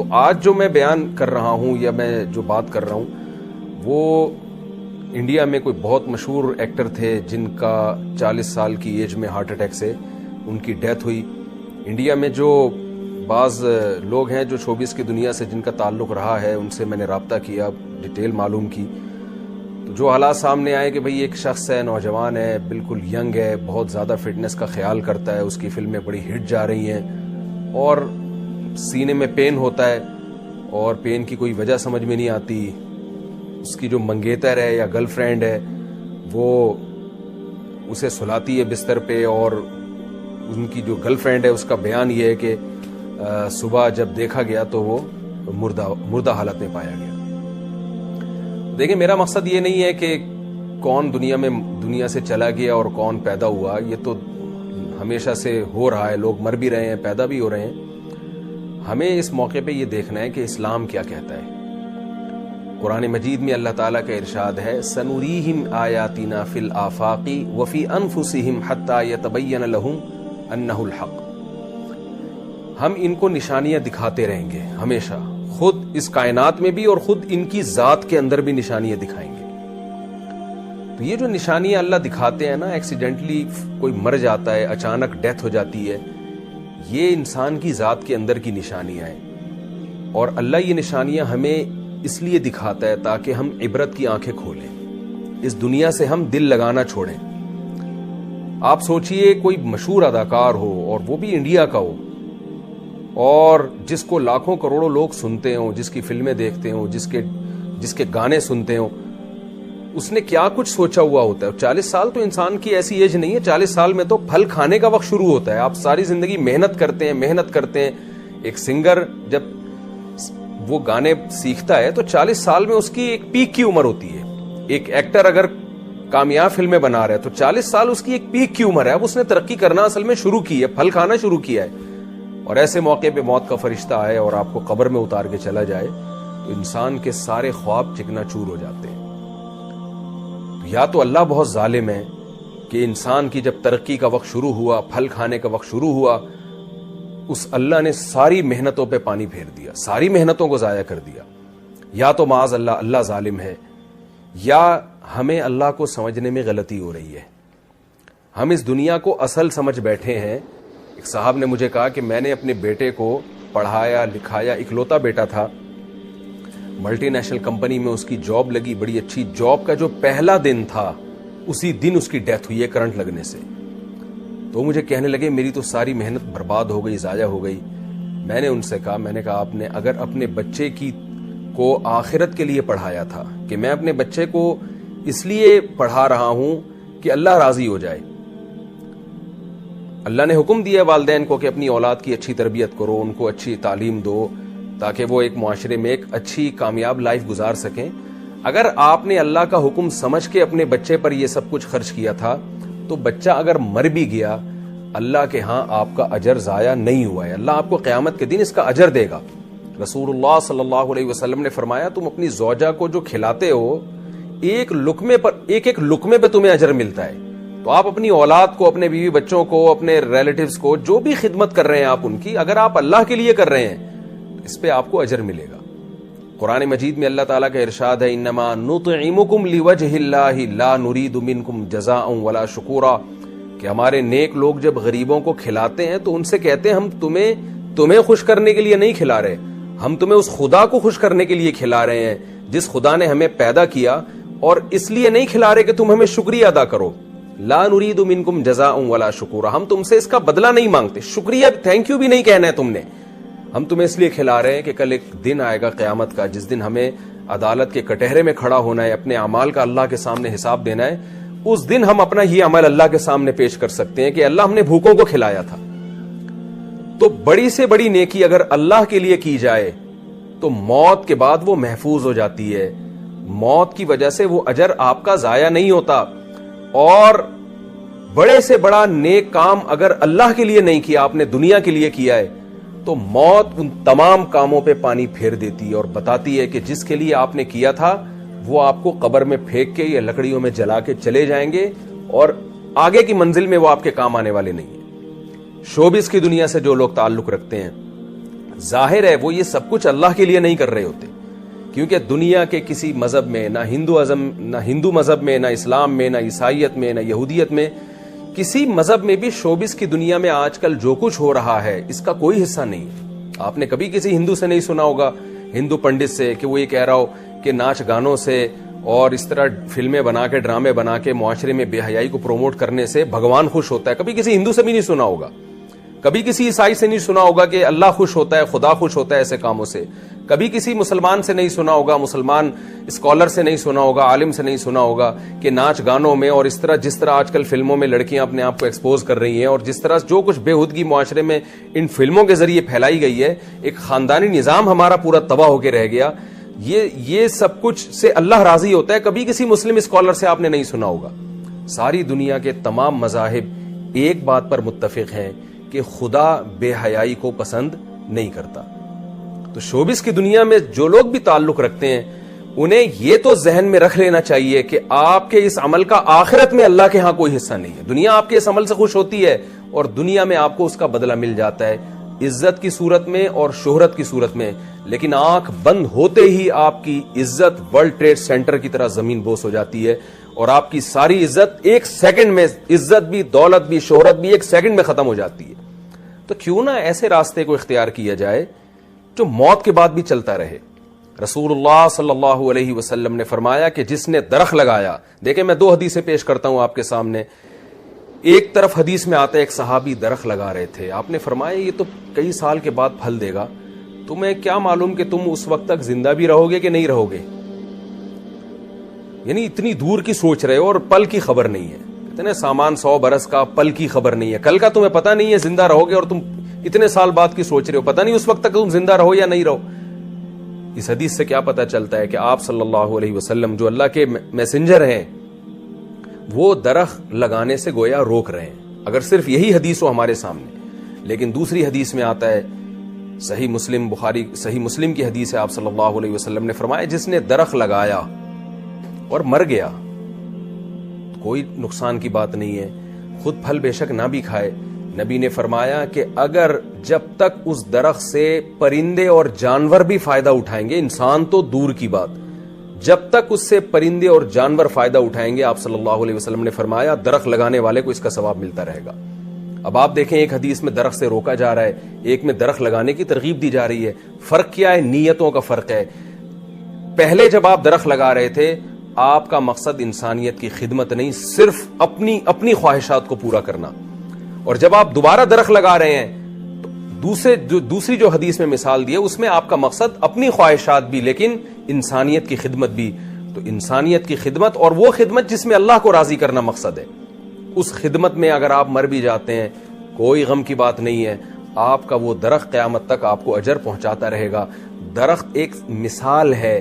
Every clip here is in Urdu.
تو آج جو میں بیان کر رہا ہوں یا میں جو بات کر رہا ہوں وہ انڈیا میں کوئی بہت مشہور ایکٹر تھے جن کا 40 سال کی ایج میں ہارٹ اٹیک سے ان کی ڈیتھ ہوئی. انڈیا میں جو بعض لوگ ہیں جو شوبز کی دنیا سے جن کا تعلق رہا ہے ان سے میں نے رابطہ کیا, ڈیٹیل معلوم کی, تو جو حالات سامنے آئے کہ بھئی ایک شخص ہے, نوجوان ہے, بالکل ینگ ہے, بہت زیادہ فٹنس کا خیال کرتا ہے, اس کی فلمیں بڑی ہٹ جا رہی ہیں اور سینے میں پین ہوتا ہے اور پین کی کوئی وجہ سمجھ میں نہیں آتی. اس کی جو منگیتر ہے یا گرل فرینڈ ہے وہ اسے سلاتی ہے بستر پہ, اور ان کی جو گرل فرینڈ ہے اس کا بیان یہ ہے کہ صبح جب دیکھا گیا تو وہ مردہ حالت میں پایا گیا. دیکھیں, میرا مقصد یہ نہیں ہے کہ کون دنیا سے چلا گیا اور کون پیدا ہوا, یہ تو ہمیشہ سے ہو رہا ہے, لوگ مر بھی رہے ہیں, پیدا بھی ہو رہے ہیں. ہمیں اس موقع پہ یہ دیکھنا ہے کہ اسلام کیا کہتا ہے. قرآن مجید میں اللہ تعالیٰ کا ارشاد ہے, سَنُرِيهِمْ آيَاتِنَا فِي الْآفَاقِ وَفِي أَنفُسِهِمْ حَتَّى يَتَبَيَّنَ لَهُمْ أَنَّهُ الْحَقُّ. ہم ان کو نشانیاں دکھاتے رہیں گے ہمیشہ, خود اس کائنات میں بھی اور خود ان کی ذات کے اندر بھی نشانیاں دکھائیں گے. تو یہ جو نشانیاں اللہ دکھاتے ہیں نا, ایکسیڈنٹلی کوئی مر جاتا ہے, اچانک ڈیتھ ہو جاتی ہے, یہ انسان کی ذات کے اندر کی نشانیاں ہیں. اور اللہ یہ نشانیاں ہمیں اس لیے دکھاتا ہے تاکہ ہم عبرت کی آنکھیں کھولیں, اس دنیا سے ہم دل لگانا چھوڑیں. آپ سوچئے کوئی مشہور اداکار ہو اور وہ بھی انڈیا کا ہو اور جس کو لاکھوں کروڑوں لوگ سنتے ہوں, جس کی فلمیں دیکھتے ہوں, جس کے گانے سنتے ہوں, اس نے کیا کچھ سوچا ہوا ہوتا ہے. 40 سال تو انسان کی ایسی ایج نہیں ہے, 40 سال میں تو پھل کھانے کا وقت شروع ہوتا ہے. آپ ساری زندگی محنت کرتے ہیں. ایک سنگر جب وہ گانے سیکھتا ہے تو 40 سال میں اس کی ایک پیک کی عمر ہوتی ہے. ایک ایکٹر اگر کامیاب فلمیں بنا رہا ہے تو 40 سال اس کی ایک پیک کی عمر ہے. اب اس نے ترقی کرنا اصل میں شروع کی ہے, پھل کھانا شروع کیا ہے. اور ایسے موقع پہ موت کا فرشتہ آئے اور آپ کو قبر میں اتار کے چلا جائے تو انسان کے سارے خواب چکنا چور ہو جاتے ہیں. یا تو اللہ بہت ظالم ہے کہ انسان کی جب ترقی کا وقت شروع ہوا, پھل کھانے کا وقت شروع ہوا, اس اللہ نے ساری محنتوں پہ پانی پھیر دیا, ساری محنتوں کو ضائع کر دیا. یا تو معاذ اللہ ظالم ہے, یا ہمیں اللہ کو سمجھنے میں غلطی ہو رہی ہے. ہم اس دنیا کو اصل سمجھ بیٹھے ہیں. ایک صاحب نے مجھے کہا کہ میں نے اپنے بیٹے کو پڑھایا لکھایا, اکلوتا بیٹا تھا, ملٹی نیشنل کمپنی میں اس کی جاب لگی, بڑی اچھی جاب. کا جو پہلا دن تھا اسی دن اس کی ڈیتھ ہوئی ہے کرنٹ لگنے سے. تو مجھے کہنے لگے میری تو ساری محنت برباد ہو گئی, ضائع ہو گئی. میں نے ان سے کہا, میں نے کہا آپ نے اگر اپنے بچے کو آخرت کے لیے پڑھایا تھا کہ میں اپنے بچے کو اس لیے پڑھا رہا ہوں کہ اللہ راضی ہو جائے, اللہ نے حکم دیا والدین کو کہ اپنی اولاد کی اچھی تربیت کرو, ان کو اچھی تعلیم دو تاکہ وہ ایک معاشرے میں ایک اچھی کامیاب لائف گزار سکیں. اگر آپ نے اللہ کا حکم سمجھ کے اپنے بچے پر یہ سب کچھ خرچ کیا تھا تو بچہ اگر مر بھی گیا اللہ کے ہاں آپ کا اجر ضائع نہیں ہوا ہے. اللہ آپ کو قیامت کے دن اس کا اجر دے گا. رسول اللہ صلی اللہ علیہ وسلم نے فرمایا, تم اپنی زوجہ کو جو کھلاتے ہو ایک لقمے پہ تمہیں اجر ملتا ہے. تو آپ اپنی اولاد کو, اپنے بیوی بچوں کو, اپنے ریلیٹیوز کو, جو بھی خدمت کر رہے ہیں آپ ان کی, اگر آپ اللہ کے لیے کر رہے ہیں تو اس پہ آپ کو اجر ملے گا. قرآن مجید میں اللہ تعالیٰ کا ارشاد ہے, انما نطعمکم لوجہ اللہ لا نرید منکم جزاء ولا شکورا, کہ ہمارے نیک لوگ جب غریبوں کو کھلاتے ہیں تو ان سے کہتے ہیں ہم تمہیں خوش کرنے کے لیے نہیں کھلا رہے, ہم تمہیں اس خدا کو خوش کرنے کے لیے کھلا رہے ہیں جس خدا نے ہمیں پیدا کیا, اور اس لیے نہیں کھلا رہے کہ تم ہمیں شکریہ ادا کرو. لا نرید منکم جزاء ولا شکورا, ہم تم سے اس کا بدلہ نہیں مانگتے, شکریہ تھینک یو بھی نہیں کہنا ہے تم نے, ہم تمہیں اس لیے کھلا رہے ہیں کہ کل ایک دن آئے گا قیامت کا جس دن ہمیں عدالت کے کٹہرے میں کھڑا ہونا ہے, اپنے اعمال کا اللہ کے سامنے حساب دینا ہے. اس دن ہم اپنا یہ عمل اللہ کے سامنے پیش کر سکتے ہیں کہ اللہ ہم نے بھوکوں کو کھلایا تھا. تو بڑی سے بڑی نیکی اگر اللہ کے لیے کی جائے تو موت کے بعد وہ محفوظ ہو جاتی ہے, موت کی وجہ سے وہ اجر آپ کا ضائع نہیں ہوتا. اور بڑے سے بڑا نیک کام اگر اللہ کے لیے نہیں کیا, آپ نے دنیا کے لیے کیا ہے, تو موت ان تمام کاموں پہ پانی پھیر دیتی ہے اور بتاتی ہے کہ جس کے لیے آپ نے کیا تھا وہ آپ کو قبر میں پھینک کے یا لکڑیوں میں جلا کے چلے جائیں گے, اور آگے کی منزل میں وہ آپ کے کام آنے والے نہیں ہیں. شوبز کی دنیا سے جو لوگ تعلق رکھتے ہیں ظاہر ہے وہ یہ سب کچھ اللہ کے لیے نہیں کر رہے ہوتے، کیونکہ دنیا کے کسی مذہب میں، نہ ہندو مذہب میں، نہ اسلام میں، نہ عیسائیت میں، نہ یہودیت میں، کسی مذہب میں بھی شوبز کی دنیا میں آج کل جو کچھ ہو رہا ہے اس کا کوئی حصہ نہیں ہے۔ آپ نے کبھی کسی ہندو سے نہیں سنا ہوگا، ہندو پنڈت سے، کہ وہ یہ کہہ رہا ہو کہ ناچ گانوں سے اور اس طرح فلمیں بنا کے، ڈرامے بنا کے معاشرے میں بے حیائی کو پروموٹ کرنے سے بھگوان خوش ہوتا ہے۔ کبھی کسی ہندو سے بھی نہیں سنا ہوگا، کبھی کسی عیسائی سے نہیں سنا ہوگا کہ اللہ خوش ہوتا ہے، خدا خوش ہوتا ہے ایسے کاموں سے، کبھی کسی مسلمان سے نہیں سنا ہوگا، مسلمان اسکالر سے نہیں سنا ہوگا، عالم سے نہیں سنا ہوگا کہ ناچ گانوں میں اور اس طرح جس طرح آج کل فلموں میں لڑکیاں اپنے آپ کو ایکسپوز کر رہی ہیں اور جس طرح جو کچھ بے ہودگی معاشرے میں ان فلموں کے ذریعے پھیلائی گئی ہے، ایک خاندانی نظام ہمارا پورا تباہ ہو کے رہ گیا۔ یہ سب کچھ سے اللہ راضی ہوتا ہے، کبھی کسی مسلم اسکالر سے آپ نے نہیں سنا ہوگا۔ ساری دنیا کے تمام مذاہب ایک بات پر متفق ہیں کہ خدا بے حیائی کو پسند نہیں کرتا۔ تو شوبز کی دنیا میں جو لوگ بھی تعلق رکھتے ہیں انہیں یہ تو ذہن میں رکھ لینا چاہیے کہ آپ کے اس عمل کا آخرت میں اللہ کے ہاں کوئی حصہ نہیں ہے۔ دنیا آپ کے اس عمل سے خوش ہوتی ہے اور دنیا میں آپ کو اس کا بدلہ مل جاتا ہے، عزت کی صورت میں اور شہرت کی صورت میں، لیکن آنکھ بند ہوتے ہی آپ کی عزت ورلڈ ٹریڈ سینٹر کی طرح زمین بوس ہو جاتی ہے اور آپ کی ساری عزت ایک سیکنڈ میں، عزت بھی، دولت بھی، شہرت بھی ایک سیکنڈ میں ختم ہو جاتی ہے۔ تو کیوں نہ ایسے راستے کو اختیار کیا جائے جو موت کے بعد بھی چلتا رہے۔ رسول اللہ صلی اللہ علیہ وسلم نے فرمایا کہ جس نے درخت لگایا، دیکھیں میں 2 حدیثیں پیش کرتا ہوں آپ کے سامنے۔ ایک طرف حدیث میں آتا ہے ایک صحابی درخت لگا رہے تھے، آپ نے فرمایا یہ تو کئی سال کے بعد پھل دے گا، تمہیں کیا معلوم کہ تم اس وقت تک زندہ بھی رہو گے کہ نہیں رہو گے؟ یعنی اتنی دور کی سوچ رہے ہو اور پل کی خبر نہیں ہے، اتنے سامان 100 برس کا، پل کی خبر نہیں ہے، کل کا تمہیں پتہ نہیں ہے زندہ رہو گے، اور تم اتنے سال بعد کی سوچ رہے ہو، پتہ نہیں اس وقت تک تم زندہ رہو یا نہیں رہو۔ اس حدیث سے کیا پتہ چلتا ہے کہ آپ صلی اللہ علیہ وسلم جو اللہ کے میسنجر ہیں وہ درخت لگانے سے گویا روک رہے ہیں، اگر صرف یہی حدیث ہو ہمارے سامنے۔ لیکن دوسری حدیث میں آتا ہے، صحیح مسلم، بخاری صحیح مسلم کی حدیث ہے، آپ صلی اللہ علیہ وسلم نے فرمایا جس نے درخت لگایا اور مر گیا، کوئی نقصان کی بات نہیں ہے، خود پھل بے شک نہ بھی کھائے، نبی نے فرمایا کہ اگر جب تک اس درخت سے پرندے اور جانور بھی فائدہ اٹھائیں گے، انسان تو دور کی بات، جب تک اس سے پرندے اور جانور فائدہ اٹھائیں گے، آپ صلی اللہ علیہ وسلم نے فرمایا درخت لگانے والے کو اس کا ثواب ملتا رہے گا۔ اب آپ دیکھیں ایک حدیث میں درخت سے روکا جا رہا ہے، ایک میں درخت لگانے کی ترغیب دی جا رہی ہے، فرق کیا ہے؟ نیتوں کا فرق ہے۔ پہلے جب آپ درخت لگا رہے تھے آپ کا مقصد انسانیت کی خدمت نہیں، صرف اپنی خواہشات کو پورا کرنا، اور جب آپ دوبارہ درخت لگا رہے ہیں تو دوسری جو حدیث میں مثال دی ہے اس میں آپ کا مقصد اپنی خواہشات بھی لیکن انسانیت کی خدمت بھی۔ تو انسانیت کی خدمت اور وہ خدمت جس میں اللہ کو راضی کرنا مقصد ہے، اس خدمت میں اگر آپ مر بھی جاتے ہیں کوئی غم کی بات نہیں ہے، آپ کا وہ درخت قیامت تک آپ کو اجر پہنچاتا رہے گا۔ درخت ایک مثال ہے،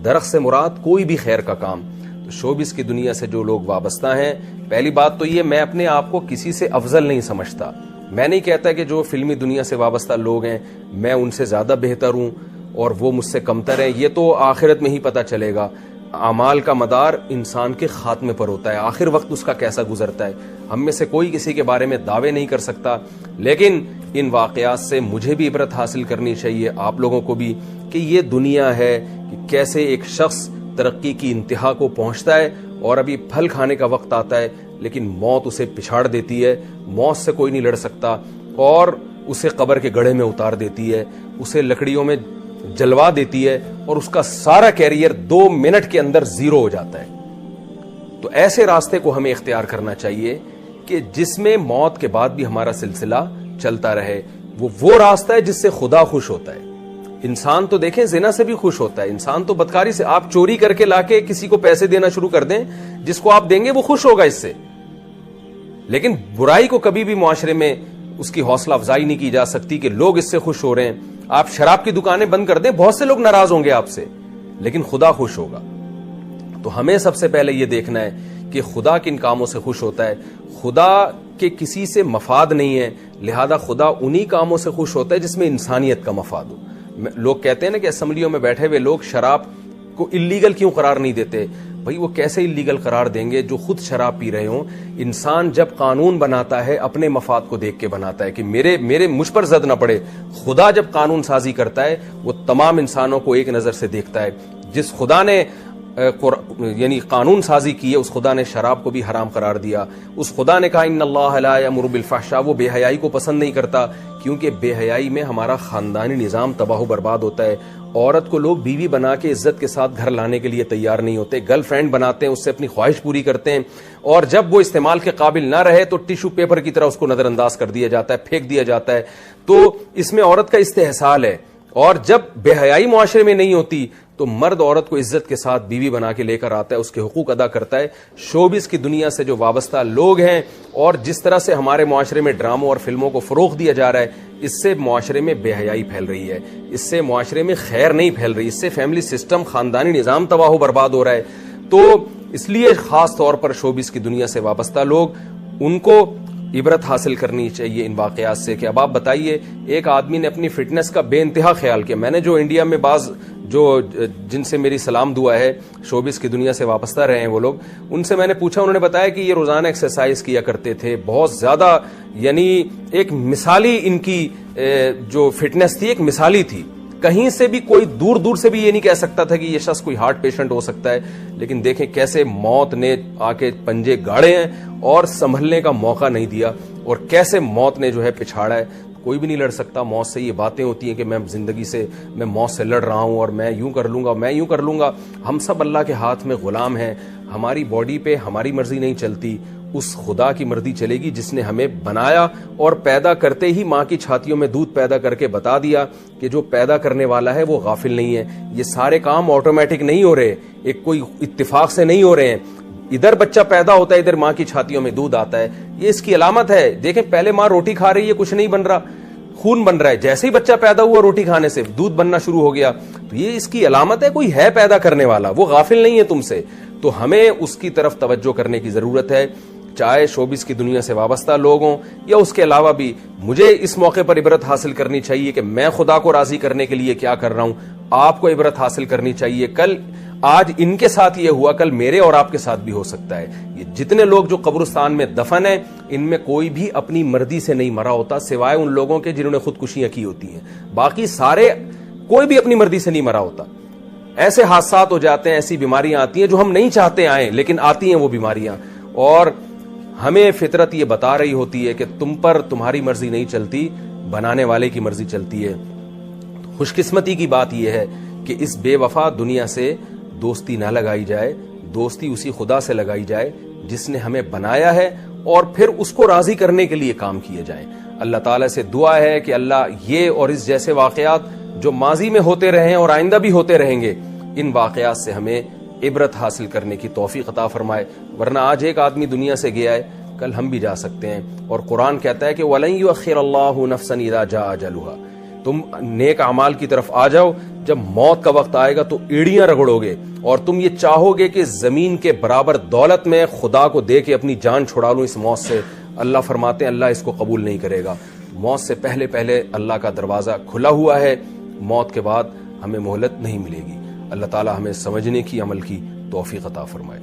درخت سے مراد کوئی بھی خیر کا کام۔ تو شوبز کی دنیا سے جو لوگ وابستہ ہیں، پہلی بات تو یہ، میں اپنے آپ کو کسی سے افضل نہیں سمجھتا، میں نہیں کہتا کہ جو فلمی دنیا سے وابستہ لوگ ہیں میں ان سے زیادہ بہتر ہوں اور وہ مجھ سے کمتر ہیں، یہ تو آخرت میں ہی پتہ چلے گا۔ اعمال کا مدار انسان کے خاتمے پر ہوتا ہے، آخر وقت اس کا کیسا گزرتا ہے، ہم میں سے کوئی کسی کے بارے میں دعوے نہیں کر سکتا، لیکن ان واقعات سے مجھے بھی عبرت حاصل کرنی چاہیے، آپ لوگوں کو بھی، کہ یہ دنیا ہے کہ کیسے ایک شخص ترقی کی انتہا کو پہنچتا ہے اور ابھی پھل کھانے کا وقت آتا ہے لیکن موت اسے پچھاڑ دیتی ہے، موت سے کوئی نہیں لڑ سکتا اور اسے قبر کے گڑھے میں اتار دیتی ہے، اسے لکڑیوں میں جلوا دیتی ہے اور اس کا سارا کیریئر 2 منٹ کے اندر زیرو ہو جاتا ہے۔ تو ایسے راستے کو ہمیں اختیار کرنا چاہیے کہ جس میں موت کے بعد بھی ہمارا سلسلہ چلتا رہے، وہ راستہ ہے جس سے خدا خوش ہوتا ہے۔ انسان تو دیکھیں زنا سے بھی خوش ہوتا ہے، انسان تو بدکاری سے، آپ چوری کر کے لا کے کسی کو پیسے دینا شروع کر دیں، جس کو آپ دیں گے وہ خوش ہوگا اس سے، لیکن برائی کو کبھی بھی معاشرے میں اس کی حوصلہ افزائی نہیں کی جا سکتی کہ لوگ اس سے خوش ہو رہے ہیں۔ آپ شراب کی دکانیں بند کر دیں، بہت سے لوگ ناراض ہوں گے آپ سے، لیکن خدا خوش ہوگا۔ تو ہمیں سب سے پہلے یہ دیکھنا ہے کہ خدا کن کاموں سے خوش ہوتا ہے، خدا کے کسی سے مفاد نہیں ہے، لہذا خدا انہی کاموں سے خوش ہوتا ہے جس میں انسانیت کا مفاد ہو۔ لوگ کہتے ہیں نا کہ اسمبلیوں میں بیٹھے ہوئے لوگ شراب کو اللیگل کیوں قرار نہیں دیتے، بھائی وہ کیسے اللیگل قرار دیں گے جو خود شراب پی رہے ہوں؟ انسان جب قانون بناتا ہے اپنے مفاد کو دیکھ کے بناتا ہے کہ میرے مجھ پر زد نہ پڑے. خدا جب قانون سازی کرتا ہے وہ تمام انسانوں کو ایک نظر سے دیکھتا ہے. جس خدا نے یعنی قانون سازی کی ہے اس خدا نے شراب کو بھی حرام قرار دیا. اس خدا نے کہا ان اللہ لا یامر بالفحشاء، وہ بے حیائی کو پسند نہیں کرتا، کیونکہ بے حیائی میں ہمارا خاندانی نظام تباہ و برباد ہوتا ہے. عورت کو لوگ بیوی بنا کے عزت کے ساتھ گھر لانے کے لیے تیار نہیں ہوتے، گرل فرینڈ بناتے ہیں، اس سے اپنی خواہش پوری کرتے ہیں، اور جب وہ استعمال کے قابل نہ رہے تو ٹیشو پیپر کی طرح اس کو نظر انداز کر دیا جاتا ہے، پھینک دیا جاتا ہے. تو اس میں عورت کا استحصال ہے. اور جب بے حیائی معاشرے میں نہیں ہوتی تو مرد عورت کو عزت کے ساتھ بیوی بنا کے لے کر آتا ہے، اس کے حقوق ادا کرتا ہے. شوبز کی دنیا سے جو وابستہ لوگ ہیں اور جس طرح سے ہمارے معاشرے میں ڈراموں اور فلموں کو فروغ دیا جا رہا ہے، اس سے معاشرے میں بے حیائی پھیل رہی ہے، اس سے معاشرے میں خیر نہیں پھیل رہی، اس سے فیملی سسٹم، خاندانی نظام تباہ و برباد ہو رہا ہے. تو اس لیے خاص طور پر شوبز کی دنیا سے وابستہ لوگ، ان کو عبرت حاصل کرنی چاہیے ان واقعات سے. کہ اب آپ بتائیے، ایک آدمی نے اپنی فٹنس کا بے انتہا خیال کیا. میں نے جو انڈیا میں بعض جن سے میری سلام دعا ہے، شوبز کی دنیا سے وابستہ رہے ہیں وہ لوگ، ان سے میں نے پوچھا، انہوں نے بتایا کہ یہ روزانہ ایکسرسائز کیا کرتے تھے بہت زیادہ، یعنی ایک مثالی ان کی جو فٹنس تھی ایک مثالی تھی. کہیں سے بھی کوئی دور دور سے بھی یہ نہیں کہہ سکتا تھا کہ یہ شخص کوئی ہارٹ پیشنٹ ہو سکتا ہے. لیکن دیکھیں کیسے موت نے آ کے پنجے گاڑے ہیں اور سنبھلنے کا موقع نہیں دیا، اور کیسے موت نے جو ہے پچھاڑا ہے. کوئی بھی نہیں لڑ سکتا موت سے. یہ باتیں ہوتی ہیں کہ میں زندگی سے، میں موت سے لڑ رہا ہوں اور میں یوں کر لوں گا، میں یوں کر لوں گا. ہم سب اللہ کے ہاتھ میں غلام ہیں. ہماری باڈی پہ ہماری مرضی نہیں چلتی، اس خدا کی مرضی چلے گی جس نے ہمیں بنایا اور پیدا کرتے ہی ماں کی چھاتیوں میں دودھ پیدا کر کے بتا دیا کہ جو پیدا کرنے والا ہے وہ غافل نہیں ہے. یہ سارے کام آٹومیٹک نہیں ہو رہے، ایک کوئی اتفاق سے نہیں ہو رہے ہیں. ادھر بچہ پیدا ہوتا ہے، ادھر ماں کی چھاتیوں میں دودھ آتا ہے. یہ اس کی علامت ہے. دیکھیں پہلے ماں روٹی کھا رہی ہے، کچھ نہیں بن رہا، خون بن رہا ہے. جیسے ہی بچہ پیدا ہوا روٹی کھانے سے دودھ بننا شروع ہو گیا. تو یہ اس کی علامت ہے کوئی ہے پیدا کرنے والا، وہ غافل نہیں ہے تم سے. تو ہمیں اس کی طرف توجہ کرنے کی ضرورت ہے، چاہے شوبز کی دنیا سے وابستہ لوگ ہوں یا اس کے علاوہ بھی. مجھے اس موقع پر عبرت حاصل کرنی چاہیے کہ میں خدا کو راضی کرنے کے لیے کیا کر رہا ہوں. آپ کو عبرت حاصل کرنی چاہیے. آج ان کے ساتھ یہ ہوا، کل میرے اور آپ کے ساتھ بھی ہو سکتا ہے. یہ جتنے لوگ جو قبرستان میں دفن ہیں، ان میں کوئی بھی اپنی مرضی سے نہیں مرا ہوتا، سوائے ان لوگوں کے جنہوں نے خودکشیاں کی ہوتی ہیں. باقی سارے کوئی بھی اپنی مرضی سے نہیں مرا ہوتا. ایسے حادثات ہو جاتے ہیں، ایسی بیماریاں آتی ہیں جو ہم نہیں چاہتے آئیں، لیکن آتی ہیں وہ بیماریاں. اور ہمیں فطرت یہ بتا رہی ہوتی ہے کہ تم پر تمہاری مرضی نہیں چلتی، بنانے والے کی مرضی چلتی ہے. خوش قسمتی کی بات یہ ہے کہ اس بے وفا دنیا سے دوستی نہ لگائی جائے. دوستی اسی خدا سے لگائی جائے جس نے ہمیں بنایا ہے، اور پھر اس کو راضی کرنے کے لیے کام کیے جائیں. اللہ تعالیٰ سے دعا ہے کہ اللہ یہ اور اس جیسے واقعات جو ماضی میں ہوتے رہے ہیں اور آئندہ بھی ہوتے رہیں گے، ان واقعات سے ہمیں عبرت حاصل کرنے کی توفیق عطا فرمائے. ورنہ آج ایک آدمی دنیا سے گیا ہے، کل ہم بھی جا سکتے ہیں. اور قرآن کہتا ہے کہ وَلَن يُؤَخِّرَ اللَّهُ نَفْسًا إِذَا جَاءَ أَجَلُهَا. تم نیک اعمال کی طرف آ جاؤ، جب موت کا وقت آئے گا تو ایڑیاں رگڑو گے اور تم یہ چاہو گے کہ زمین کے برابر دولت میں خدا کو دے کے اپنی جان چھڑا لوں اس موت سے. اللہ فرماتے ہیں اللہ اس کو قبول نہیں کرے گا. موت سے پہلے پہلے اللہ کا دروازہ کھلا ہوا ہے، موت کے بعد ہمیں مہلت نہیں ملے گی. اللہ تعالی ہمیں سمجھنے کی، عمل کی توفیق عطا فرمائے.